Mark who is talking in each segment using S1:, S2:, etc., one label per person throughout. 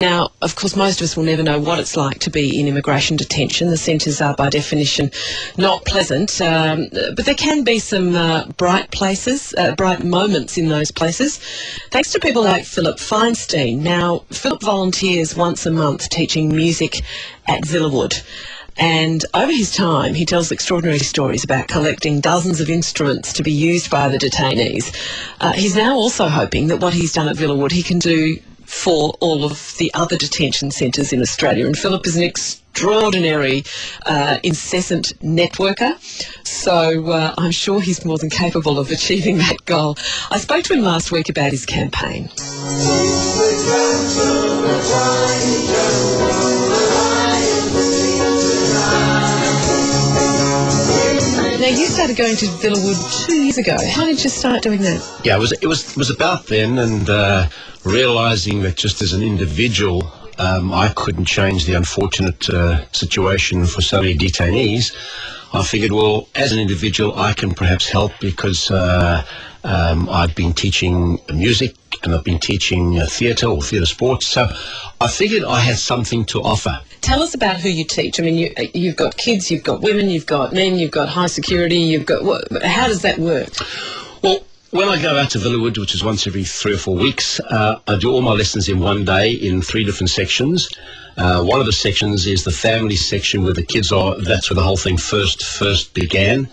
S1: Now, of course, most of us will never know what it's like to be in immigration detention. The centres are, by definition, not pleasant, but there can be some bright places, bright moments in those places, thanks to people like Philip Feinstein. Now, Philip volunteers once a month teaching music at Villawood. And over his time, he tells extraordinary stories about collecting dozens of instruments to be used by the detainees. He's now also hoping that what he's done at Villawood he can do for all of the other detention centres in Australia. And Philip is an extraordinary, incessant networker, so I'm sure he's more than capable of achieving that goal. I spoke to him last week about his campaign. Now, you started going to Villawood 2 years ago. How did you start doing that?
S2: Yeah, it was about then, and realising that just as an individual, I couldn't change the unfortunate situation for so many detainees. I figured, well, as an individual, I can perhaps help because I've been teaching music and I've been teaching theatre or theatre sports. So I figured I had something to offer.
S1: Tell us about who you teach. I mean, you've got kids, you've got women, you've got men, you've got high security, you've got... How does that work?
S2: Well, when I go out to Villawood, which is once every 3 or 4 weeks, I do all my lessons in one day in 3 different sections. One of the sections is the family section where the kids are. That's where the whole thing first began.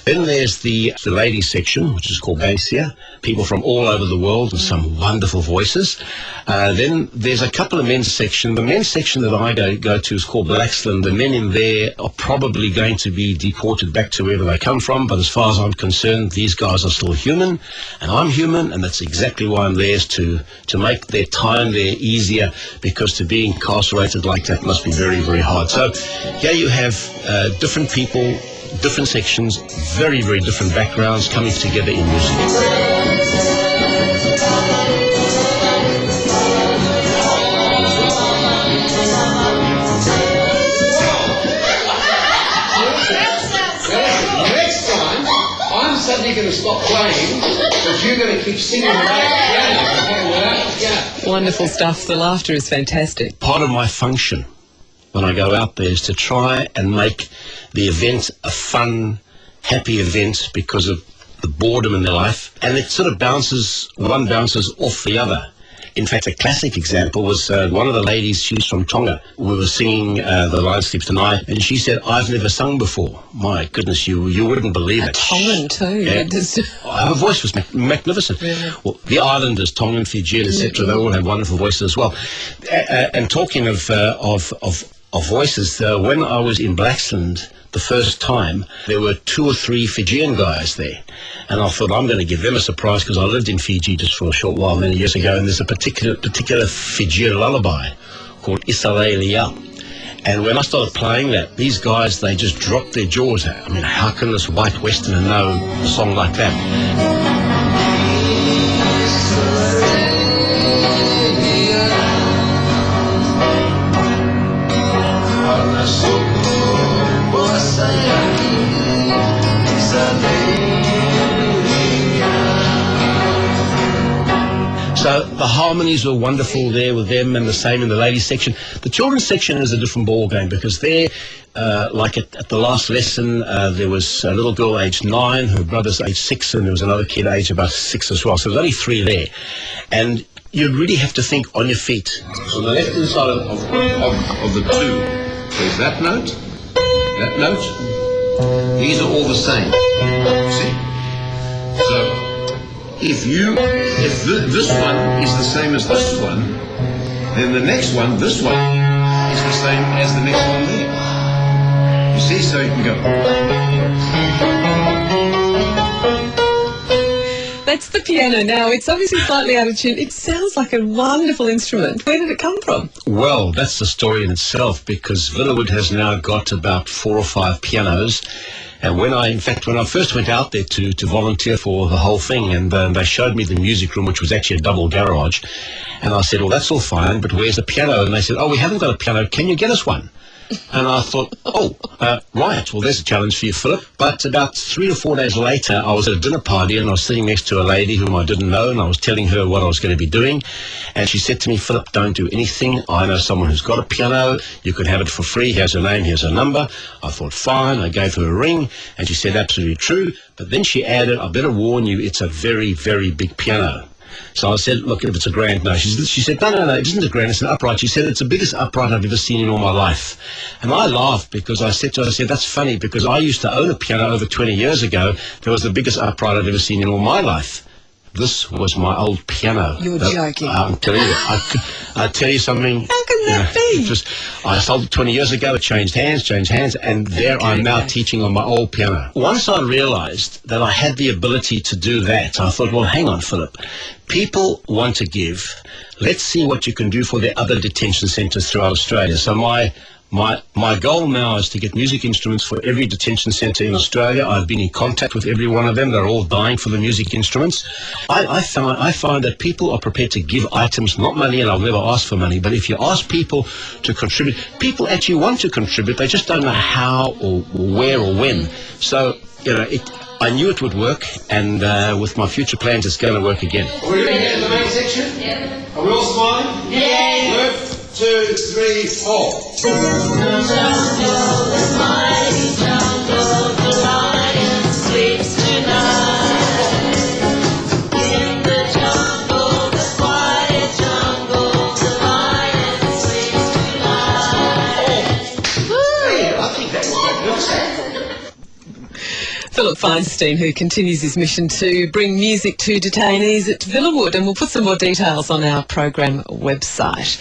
S2: Then there's the ladies section, which is called Bansia. People from all over the world with some wonderful voices. Then there's a couple of men's section. The men's section that I go to is called Blaxland. The men in there are probably going to be deported back to wherever they come from. But as far as I'm concerned, these guys are still human, and I'm human, and that's exactly why I'm there, is to make their time there easier, because to be incarcerated like that must be very, very hard. So here you have different people, different sections, very, very different backgrounds coming together in music.
S3: Suddenly going to stop playing, but you're going to keep singing the piano.
S1: Wonderful stuff. The laughter is fantastic.
S2: Part of my function when I go out there is to try and make the event a fun, happy event because of the boredom in their life, and it sort of one bounces off the other. In fact, a classic example was one of the ladies, she's from Tonga. We were singing The Lion Sleeps Tonight, and she said, I've never sung before. My goodness, you wouldn't believe it.
S1: Tongan too.
S2: Yeah. Her voice was magnificent.
S1: Yeah.
S2: Well, the islanders, Tongan, Fijian, etc., they all have wonderful voices as well. And talking of voices, when I was in Blaxland the first time, there were 2 or 3 Fijian guys there. And I thought, I'm going to give them a surprise, because I lived in Fiji just for a short while many years ago, and there's a particular Fijian lullaby called Isale Lia. And when I started playing that, these guys, they just dropped their jaws. I mean, how can this white Westerner know a song like that? So the harmonies were wonderful there with them, and the same in the ladies section. The children's section is a different ball game, because there, like at the last lesson, there was a little girl aged 9, her brother's aged 6, and there was another kid aged about 6 as well. So there's only 3 there. And you really have to think on your feet. On the left-hand side of the 2, there's that note, that note. These are all the same. See? So if this one is the same as this one, then the next one, this one, is the same as the next one there. You see, so you can go.
S1: That's the piano now. It's obviously slightly out of tune. It sounds like a wonderful instrument. Where did it come from?
S2: Well, that's the story in itself, because Villawood has now got about 4 or 5 pianos. And when I first went out there to volunteer for the whole thing, and they showed me the music room, which was actually a double garage, and I said, well, that's all fine, but where's the piano? And they said, oh, we haven't got a piano. Can you get us one? And I thought, right, well, there's a challenge for you, Philip. But about 3 or 4 days later, I was at a dinner party and I was sitting next to a lady whom I didn't know, and I was telling her what I was going to be doing. And she said to me, Philip, don't do anything. I know someone who's got a piano. You could have it for free. Here's her name, here's her number. I thought, fine. I gave her a ring, and she said, absolutely true. But then she added, I better warn you, it's a very, very big piano. So I said, look, if it's a grand, no. She said, no, it isn't a grand, it's an upright. She said, it's the biggest upright I've ever seen in all my life. And I laughed because I said to her, that's funny, because I used to own a piano over 20 years ago. That was the biggest upright I've ever seen in all my life. This was my old piano.
S1: You're joking.
S2: I'm telling you. I'll tell you something.
S1: How can that be?
S2: I sold it 20 years ago. It changed hands, and there I'm now teaching on my old piano. Once I realized that I had the ability to do that, I thought, well, hang on, Philip. People want to give. Let's see what you can do for the other detention centres throughout Australia. So my goal now is to get music instruments for every detention centre in Australia. I've been in contact with every one of them. They're all dying for the music instruments. I find that people are prepared to give items, not money, and I'll never ask for money, but if you ask people to contribute, people actually want to contribute. They just don't know how or where or when. So, I knew it would work, and with my future plans, it's going to work again.
S3: Are we ready to get in the main section? Yeah. Are we all smiling? Yeah. 1, 2, 3, 4.
S1: Philip Feinstein, who continues his mission to bring music to detainees at Villawood, and we'll put some more details on our program website.